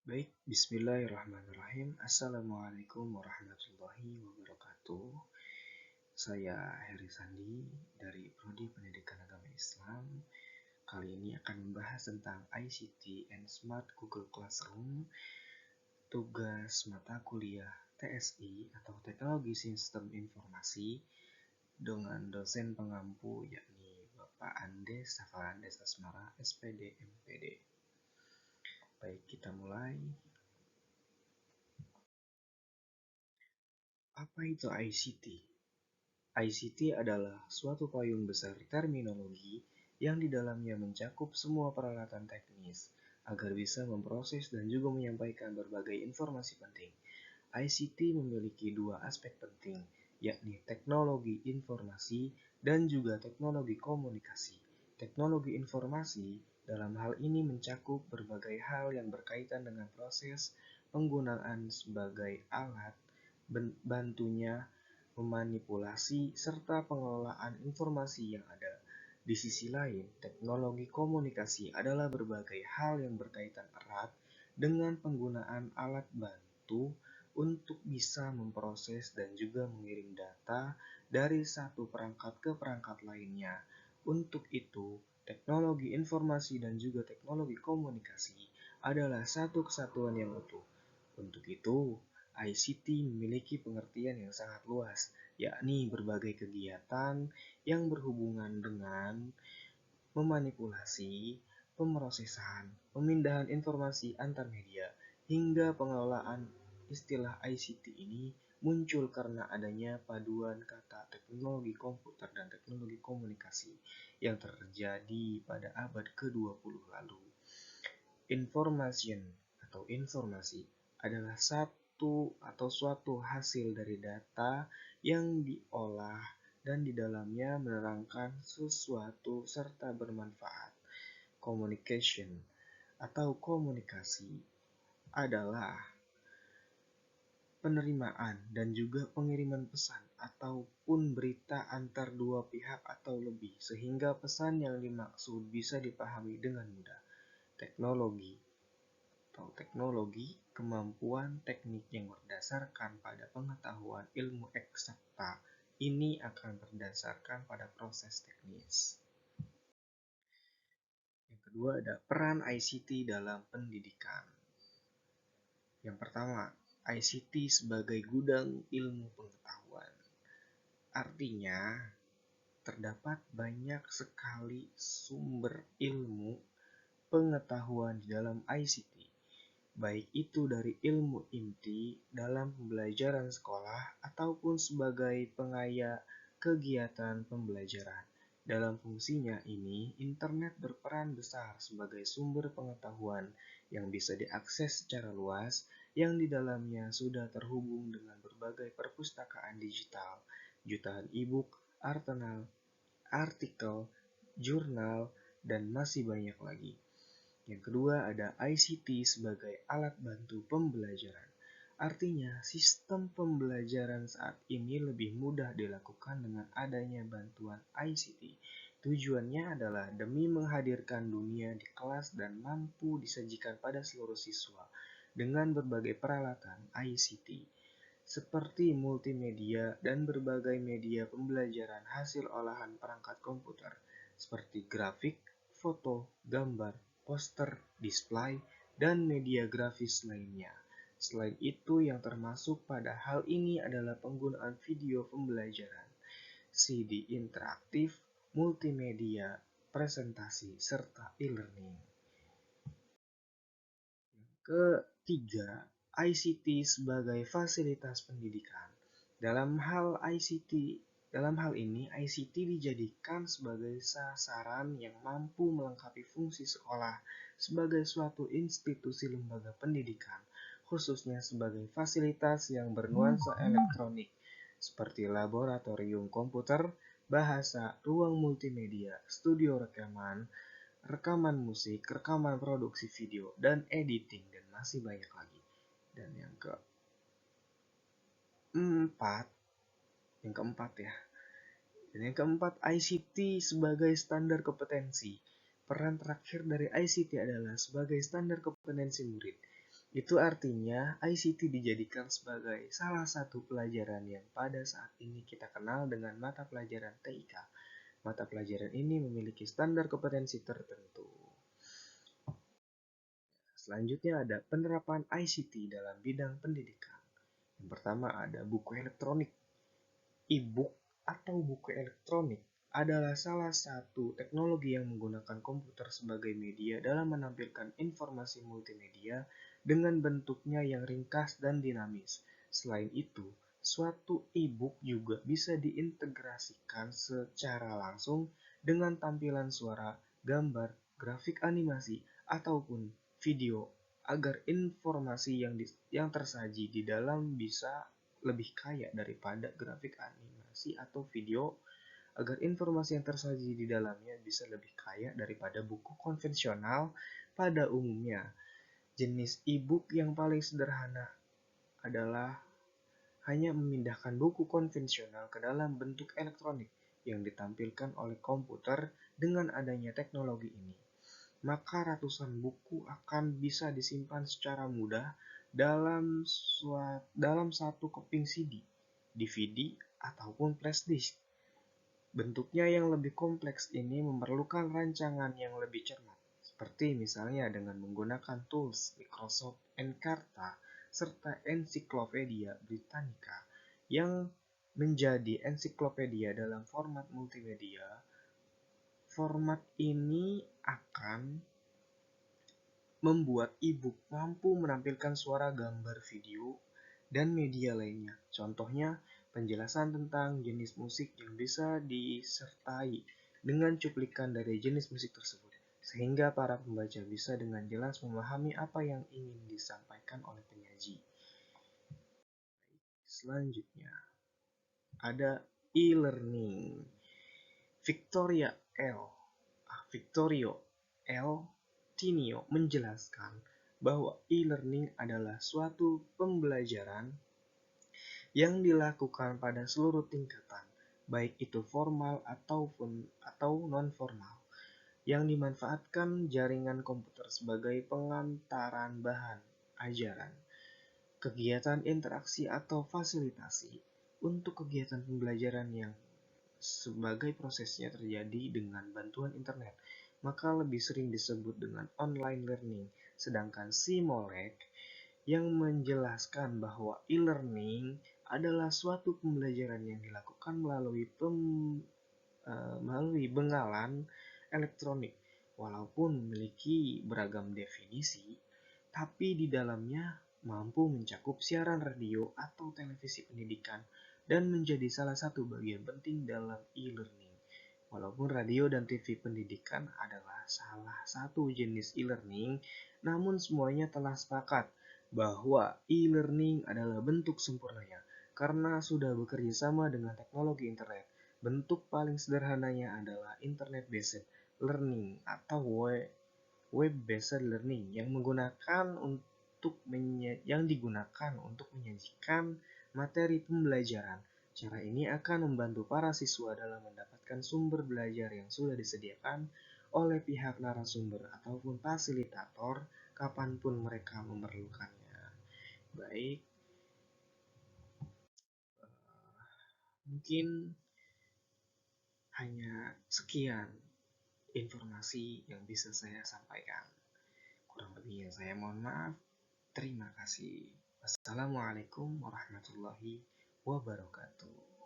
Baik, bismillahirrahmanirrahim. Assalamualaikum warahmatullahi wabarakatuh. Saya Heri Sandi dari Prodi Pendidikan Agama Islam. Kali ini akan membahas tentang ICT and Smart Google Classroom, tugas mata kuliah TSI atau Teknologi Sistem Informasi dengan dosen pengampu yakni Bapak Andes Safarandes Asmara, SPD, MPD. Baik, kita mulai. Apa itu ICT? ICT adalah suatu payung besar terminologi yang di dalamnya mencakup semua peralatan teknis agar bisa memproses dan juga menyampaikan berbagai informasi penting. ICT memiliki dua aspek penting, yakni teknologi informasi dan juga teknologi komunikasi. Teknologi informasi dalam hal ini mencakup berbagai hal yang berkaitan dengan proses penggunaan sebagai alat bantunya memanipulasi serta pengelolaan informasi yang ada. Di sisi lain, teknologi komunikasi adalah berbagai hal yang berkaitan erat dengan penggunaan alat bantu untuk bisa memproses dan juga mengirim data dari satu perangkat ke perangkat lainnya. Untuk itu, teknologi informasi dan juga teknologi komunikasi adalah satu kesatuan yang utuh. Untuk itu, ICT memiliki pengertian yang sangat luas, yakni berbagai kegiatan yang berhubungan dengan memanipulasi, pemrosesan, pemindahan informasi antar media, hingga pengelolaan. Istilah ICT ini muncul karena adanya paduan kata teknologi komputer dan teknologi komunikasi yang terjadi pada abad ke-20 lalu. Information atau informasi adalah suatu hasil dari data yang diolah dan di dalamnya menerangkan sesuatu serta bermanfaat. Communication atau komunikasi adalah penerimaan dan juga pengiriman pesan ataupun berita antar dua pihak atau lebih sehingga pesan yang dimaksud bisa dipahami dengan mudah. Teknologi kemampuan teknik yang berdasarkan pada pengetahuan ilmu eksakta ini akan berdasarkan pada proses teknis. Yang kedua ada peran ICT dalam pendidikan. Yang pertama, ICT sebagai gudang ilmu pengetahuan. Artinya, terdapat banyak sekali sumber ilmu pengetahuan di dalam ICT. Baik itu dari ilmu inti dalam pembelajaran sekolah ataupun sebagai pengaya kegiatan pembelajaran. Dalam fungsinya ini, internet berperan besar sebagai sumber pengetahuan yang bisa diakses secara luas, yang di dalamnya sudah terhubung dengan berbagai perpustakaan digital, jutaan e-book, artikel, jurnal, dan masih banyak lagi. Yang kedua ada ICT sebagai alat bantu pembelajaran. Artinya, sistem pembelajaran saat ini lebih mudah dilakukan dengan adanya bantuan ICT. Tujuannya adalah demi menghadirkan dunia di kelas dan mampu disajikan pada seluruh siswa dengan berbagai peralatan ICT, seperti multimedia dan berbagai media pembelajaran hasil olahan perangkat komputer, seperti grafik, foto, gambar, poster, display, dan media grafis lainnya. Selain itu, yang termasuk pada hal ini adalah penggunaan video pembelajaran, CD interaktif, multimedia, presentasi, serta e-learning. Ketiga, ICT sebagai fasilitas pendidikan. Dalam hal ini, ICT dijadikan sebagai sasaran yang mampu melengkapi fungsi sekolah sebagai suatu institusi lembaga pendidikan, khususnya sebagai fasilitas yang bernuansa elektronik, seperti laboratorium komputer, bahasa, ruang multimedia, studio rekaman musik, rekaman produksi video, dan editing, dan masih banyak lagi. Dan yang keempat, ICT sebagai standar kompetensi. Peran terakhir dari ICT adalah sebagai standar kompetensi murid. Itu artinya ICT dijadikan sebagai salah satu pelajaran yang pada saat ini kita kenal dengan mata pelajaran TIK. Mata pelajaran ini memiliki standar kompetensi tertentu. Selanjutnya ada penerapan ICT dalam bidang pendidikan. Yang pertama ada buku elektronik. E-book atau buku elektronik adalah salah satu teknologi yang menggunakan komputer sebagai media dalam menampilkan informasi multimedia dengan bentuknya yang ringkas dan dinamis. Selain itu, suatu e-book juga bisa diintegrasikan secara langsung dengan tampilan suara, gambar, grafik animasi, ataupun video agar informasi yang tersaji di dalam bisa lebih kaya daripada grafik animasi atau video agar informasi yang tersaji di dalamnya bisa lebih kaya daripada buku konvensional pada umumnya. Jenis e-book yang paling sederhana adalah hanya memindahkan buku konvensional ke dalam bentuk elektronik yang ditampilkan oleh komputer. Dengan adanya teknologi ini, maka ratusan buku akan bisa disimpan secara mudah dalam satu keping CD, DVD, ataupun flash disk. Bentuknya yang lebih kompleks ini memerlukan rancangan yang lebih cermat, seperti misalnya dengan menggunakan tools Microsoft Encarta serta Encyclopedia Britannica yang menjadi ensiklopedia dalam format multimedia. Format ini akan membuat e-book mampu menampilkan suara, gambar, video, dan media lainnya. Contohnya, penjelasan tentang jenis musik yang bisa disertai dengan cuplikan dari jenis musik tersebut, sehingga para pembaca bisa dengan jelas memahami apa yang ingin disampaikan oleh penyaji. Selanjutnya, ada e-learning. Victoria L. Victorio L. Tinio menjelaskan bahwa e-learning adalah suatu pembelajaran yang dilakukan pada seluruh tingkatan, baik itu formal atau non-formal, yang dimanfaatkan jaringan komputer sebagai pengantaran bahan ajaran, kegiatan interaksi atau fasilitasi untuk kegiatan pembelajaran yang sebagai prosesnya terjadi dengan bantuan internet, maka lebih sering disebut dengan online learning. Sedangkan Simolek yang menjelaskan bahwa e-learning adalah suatu pembelajaran yang dilakukan melalui bengalan elektronik. Walaupun memiliki beragam definisi, tapi di dalamnya mampu mencakup siaran radio atau televisi pendidikan dan menjadi salah satu bagian penting dalam e-learning. Walaupun radio dan TV pendidikan adalah salah satu jenis e-learning, namun semuanya telah sepakat bahwa e-learning adalah bentuk sempurnanya karena sudah bekerja sama dengan teknologi internet. Bentuk paling sederhananya adalah internet-based learning atau web-based learning yang digunakan untuk menyajikan materi pembelajaran. Cara ini akan membantu para siswa dalam mendapatkan sumber belajar yang sudah disediakan oleh pihak narasumber ataupun fasilitator kapanpun mereka memerlukannya. Baik, mungkin hanya sekian informasi yang bisa saya sampaikan. Kurang lebihnya saya mohon maaf. Terima kasih. Wassalamualaikum warahmatullahi wabarakatuh.